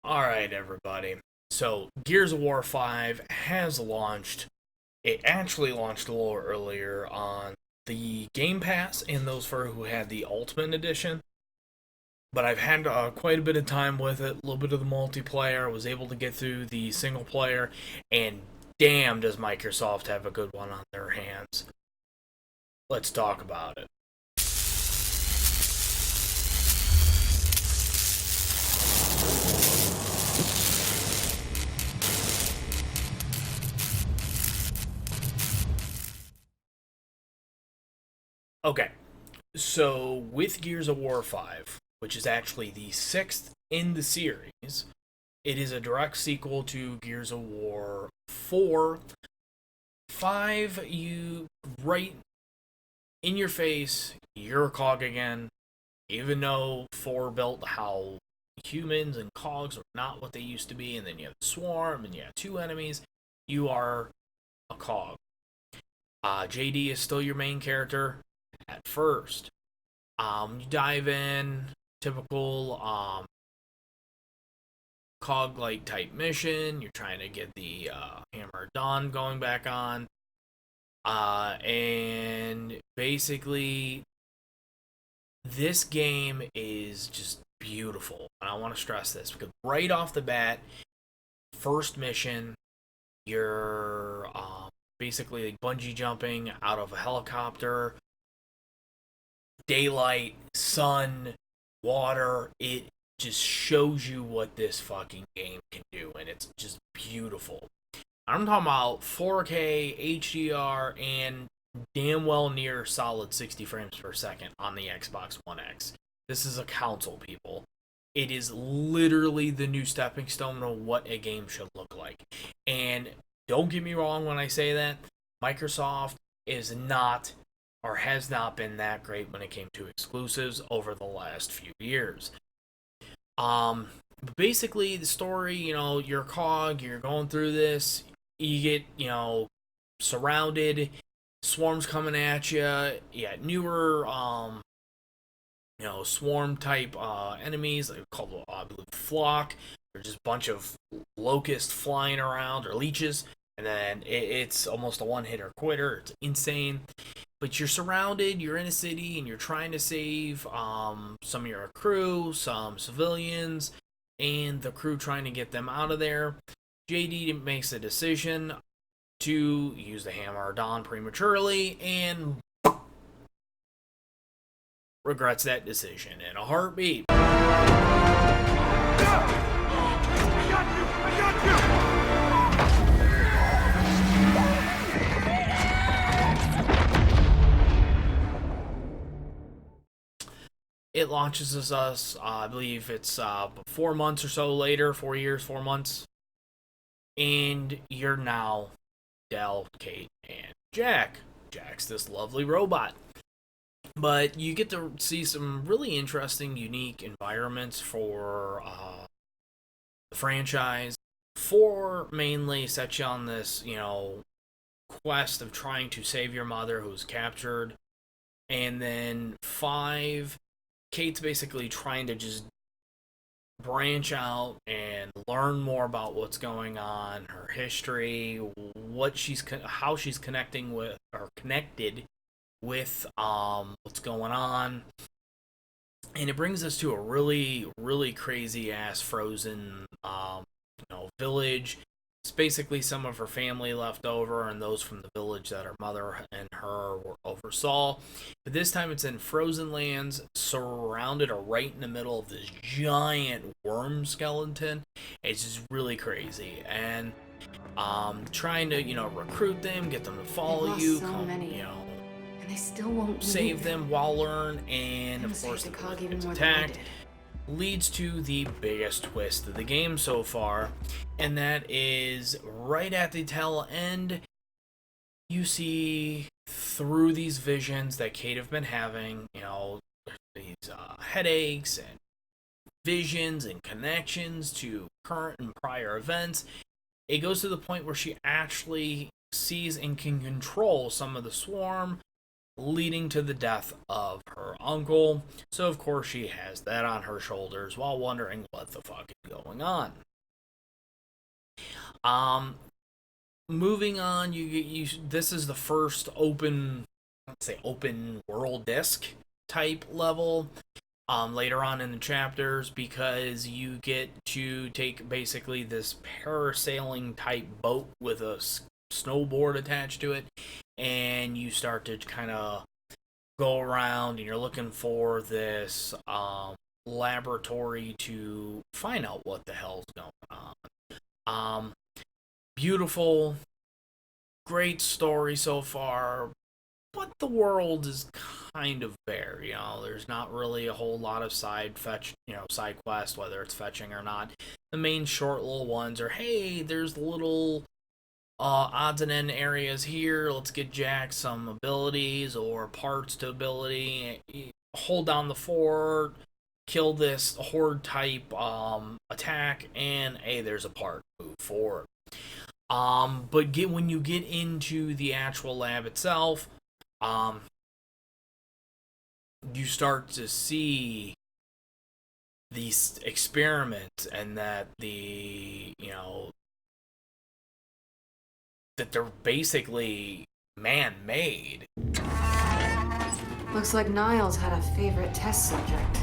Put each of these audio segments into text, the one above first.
Alright, everybody. So, Gears of War 5 has launched. It actually launched a little earlier on the Game Pass and those for who had the Ultimate Edition. But I've had quite a bit of time with it, a little bit of the multiplayer, was able to get through the single player, and damn does Microsoft have a good one on their hands. Let's talk about it. Okay, so with Gears of War 5, which is actually the sixth in the series, it is a direct sequel to Gears of War 4. 5, you right in your face, you're a cog again, even though 4 built how humans and cogs are not what they used to be, and then you have the swarm, and you have two enemies, you are a cog. JD is still your main character at first. You dive in, typical cog like type mission. You're trying to get the Hammer Dawn going back on. And basically, this game is just beautiful. And I want to stress this because right off the bat, first mission, you're basically like bungee jumping out of a helicopter. Daylight, sun, water, it just shows you what this fucking game can do, and it's just beautiful. I'm talking about 4K, HDR, and damn well near solid 60 frames per second on the Xbox One X. This is a console, people. It is literally the new stepping stone of what a game should look like. And don't get me wrong when I say that, Microsoft is not or has not been that great when it came to exclusives over the last few years. Basically, the story, you're a cog, you're going through this, you get, surrounded, swarms coming at you, newer, swarm type enemies, called, I believe, flock. They're just a bunch of locusts flying around, or leeches, and then it's almost a one-hitter quitter. It's insane. But you're surrounded, you're in a city, and you're trying to save some of your crew, some civilians, and the crew trying to get them out of there. JD makes a decision to use the Hammer Dawn prematurely and regrets that decision in a heartbeat. I got you! It launches us, I believe it's 4 months or so later, 4 years, 4 months. And you're now Del, Kate, and Jack. Jack's this lovely robot. But you get to see some really interesting, unique environments for the franchise. 4 mainly sets you on this, quest of trying to save your mother who's captured. And then 5, Kate's basically trying to just branch out and learn more about what's going on, her history, how she's connecting with or connected with what's going on. And it brings us to a really, really crazy ass frozen village. It's basically some of her family left over and those from the village that her mother and her oversaw. But this time it's in frozen lands, surrounded or right in the middle of this giant worm skeleton. It's just really crazy. And trying to, recruit them, get them to follow you, and they still won't save them while learn, and of course the cog gets attacked. Leads to the biggest twist of the game so far, and that is right at the tail end. You see through these visions that Kate have been having, these headaches and visions and connections to current and prior events. It goes to the point where she actually sees and can control some of the swarm, leading to the death of her uncle. So, of course, she has that on her shoulders while wondering what the fuck is going on. Moving on, this is the first open world disc type level. Later on in the chapters, because you get to take basically this parasailing type boat with a snowboard attached to it, and you start to kind of go around, and you're looking for this laboratory to find out what the hell's going on. Beautiful, great story so far, but the world is kind of bare. There's not really a whole lot of side quest, whether it's fetching or not. The main short little ones are, hey, there's little odds and end areas here. Let's get Jack some abilities or parts to ability. Hold down the fort, kill this horde type attack, and hey, there's a part. Move forward. But when you get into the actual lab itself, you start to see these experiments, and that that they're basically man-made. Looks like Niles had a favorite test subject.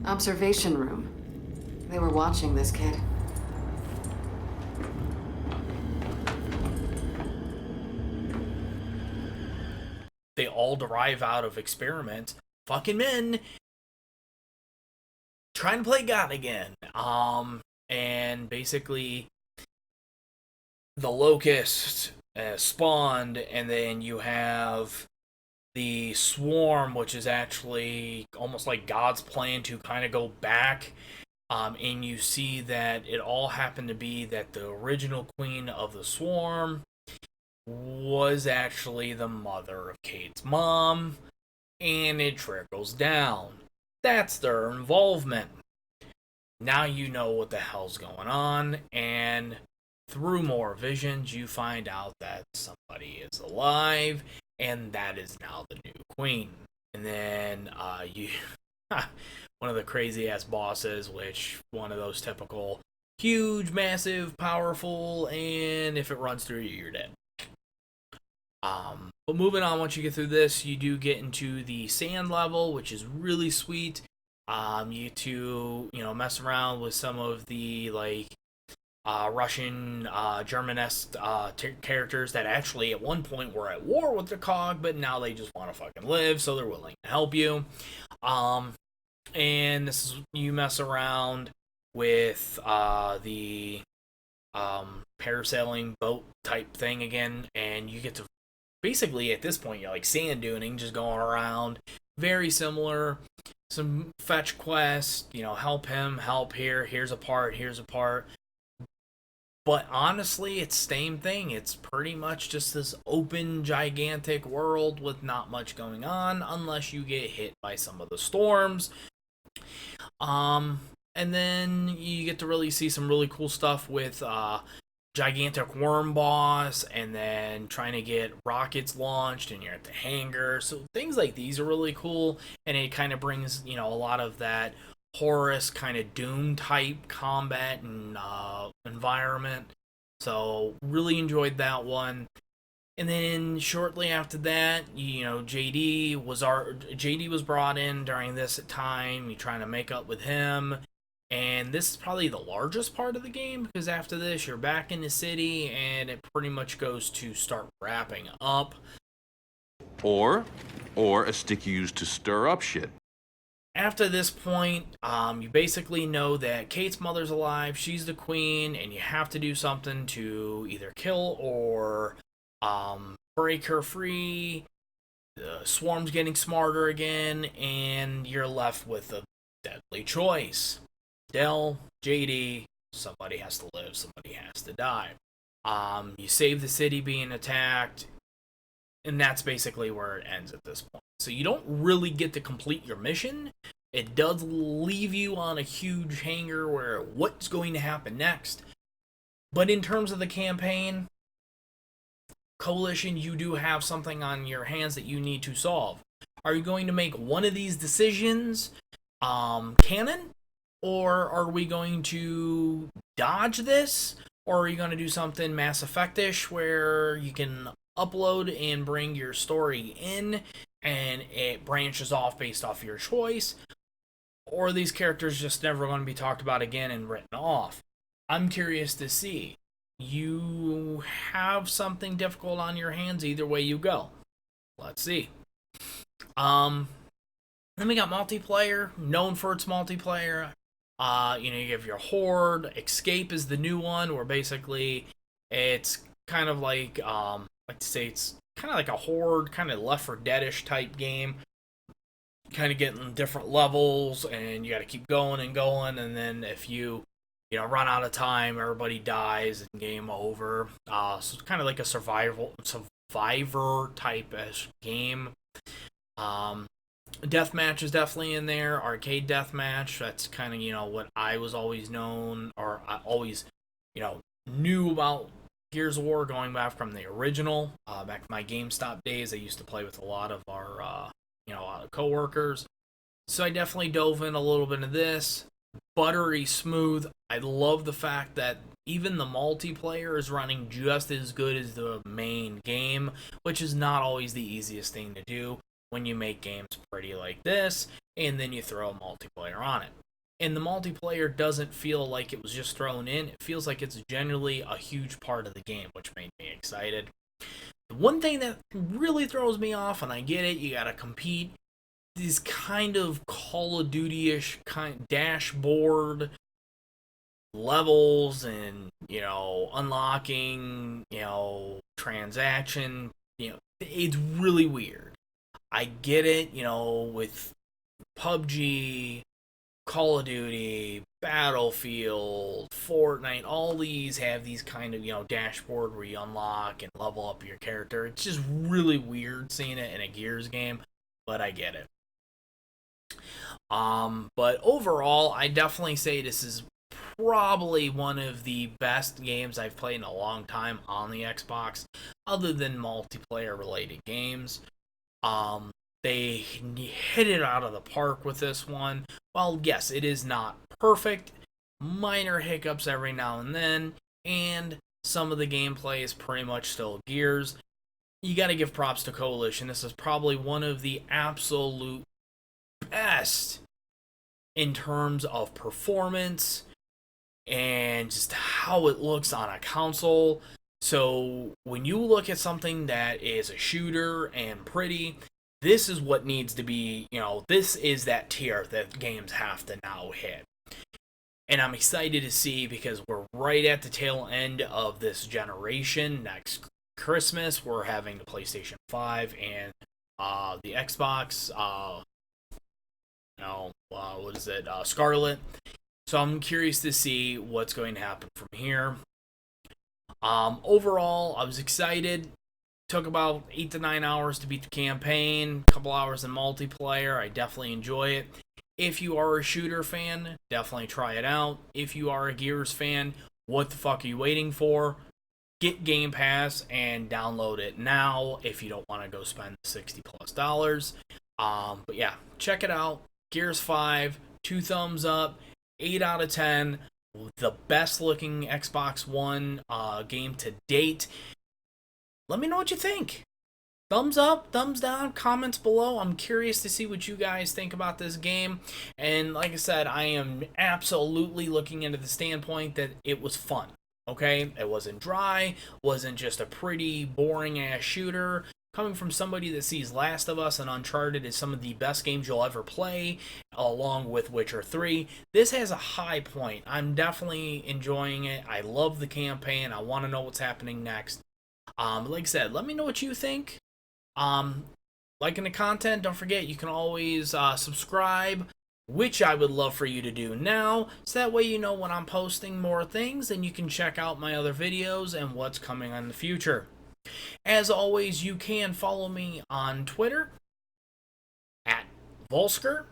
Observation room. They were watching this kid. They all derive out of experiments. Fucking men trying to play God again. And basically the locust spawned, and then you have the swarm, which is actually almost like God's plan to kind of go back. And you see that it all happened to be that the original queen of the swarm was actually the mother of Kate's mom, and it trickles down. That's their involvement. Now you know what the hell's going on, and through more visions, you find out that somebody is alive, and that is now the new queen. And then one of the crazy ass bosses, which one of those typical huge, massive, powerful, and if it runs through you, you're dead. But moving on, once you get through this, you do get into the sand level, which is really sweet. You get to mess around with some of the Russian, German-esque characters that actually at one point were at war with the COG, but now they just want to fucking live, so they're willing to help you. And this is, you mess around with the parasailing boat type thing again, and you get to basically at this point you're like sand duning, just going around. Very similar. Some fetch quests, help him, help here, here's a part. But honestly, it's same thing. It's pretty much just this open, gigantic world with not much going on unless you get hit by some of the storms. And then you get to really see some really cool stuff with gigantic worm boss, and then trying to get rockets launched, and you're at the hangar. So things like these are really cool, and it kind of brings a lot of that Horus kind of Doom type combat and environment. So really enjoyed that one. And then shortly after that, JD was brought in during this time. You're trying to make up with him. And this is probably the largest part of the game, because after this, you're back in the city, and it pretty much goes to start wrapping up. Or a stick used to stir up shit. After this point, you basically know that Kate's mother's alive, she's the queen, and you have to do something to either kill or break her free. The swarm's getting smarter again, and you're left with a deadly choice. Del, JD, somebody has to live, somebody has to die. You save the city being attacked, and that's basically where it ends at this point. So you don't really get to complete your mission. It does leave you on a huge hanger where what's going to happen next. But in terms of the campaign, Coalition, you do have something on your hands that you need to solve. Are you going to make one of these decisions canon? Or are we going to dodge this? Or are you going to do something Mass Effect-ish where you can upload and bring your story in and it branches off based off your choice? Or are these characters just never going to be talked about again and written off? I'm curious to see. You have something difficult on your hands either way you go. Let's see. Then we got multiplayer, known for its multiplayer. You have your Horde. Escape is the new one, where basically it's kind of like, like to say, it's kind of like a Horde, kind of Left 4 Dead-ish type game. Kind of getting different levels, and you got to keep going and going, and then if you run out of time, everybody dies, and game over. So it's kind of like a survivor type game. Deathmatch is definitely in there. Arcade deathmatch. That's kind of what I was always known, or I always knew about Gears of War going back from the original. Back to my GameStop days, I used to play with a lot of our a lot of coworkers. So I definitely dove in a little bit of this. Buttery smooth. I love the fact that even the multiplayer is running just as good as the main game, which is not always the easiest thing to do when you make games pretty like this, and then you throw a multiplayer on it. And the multiplayer doesn't feel like it was just thrown in. It feels like it's generally a huge part of the game, which made me excited. The one thing that really throws me off, and I get it, you gotta compete, these kind of Call of Duty-ish kind of dashboard levels and, unlocking, transaction, it's really weird. I get it, with PUBG, Call of Duty, Battlefield, Fortnite, all these have these kind of, dashboard where you unlock and level up your character. It's just really weird seeing it in a Gears game, but I get it. But overall, I definitely say this is probably one of the best games I've played in a long time on the Xbox, other than multiplayer-related games. They hit it out of the park with this one. Well, yes, it is not perfect. Minor hiccups every now and then, and some of the gameplay is pretty much still Gears. You gotta give props to Coalition. This is probably one of the absolute best in terms of performance and just how it looks on a console. So when you look at something that is a shooter and pretty, this is what needs to be, this is that tier that games have to now hit. And I'm excited to see, because we're right at the tail end of this generation. Next Christmas, we're having the PlayStation 5 and the Xbox, Scarlet. So I'm curious to see what's going to happen from here. Overall, I was excited. Took about 8 to 9 hours to beat the campaign, a couple hours in multiplayer. I definitely enjoy it. If you are a shooter fan, definitely try it out. If you are a Gears fan, what the fuck are you waiting for? Get Game Pass and download it now if you don't want to go spend $60+. But yeah, check it out. Gears 5, 2 thumbs up, 8 out of 10. The best looking Xbox One game to date. Let me know what you think. Thumbs up, thumbs down, comments below. I'm curious to see what you guys think about this game. And like I said, I am absolutely looking into the standpoint that it was fun. Okay? It wasn't dry, wasn't just a pretty boring ass shooter. Coming from somebody that sees Last of Us and Uncharted as some of the best games you'll ever play, along with Witcher 3, this has a high point. I'm definitely enjoying it. I love the campaign. I want to know what's happening next. Like I said, let me know what you think. Liking the content, don't forget you can always subscribe, which I would love for you to do now, so that way you know when I'm posting more things, and you can check out my other videos and what's coming in the future. As always, you can follow me on Twitter Vulsker.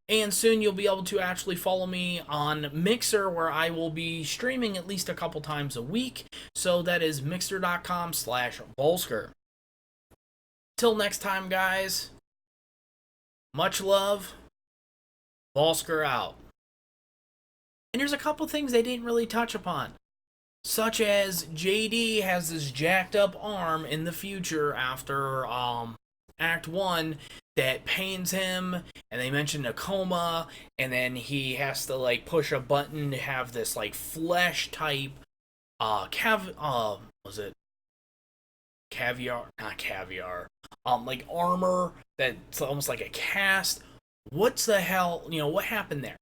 And soon you'll be able to actually follow me on Mixer, where I will be streaming at least a couple times a week. So that is mixer.com/Vulsker. Till next time, guys. Much love. Vulsker out. And there's a couple things they didn't really touch upon. Such as JD has this jacked up arm in the future after Act 1 that pains him, and they mentioned a coma, and then he has to like push a button to have this like flesh type was it caviar? Not caviar. Like armor that's almost like a cast. What's the hell, what happened there?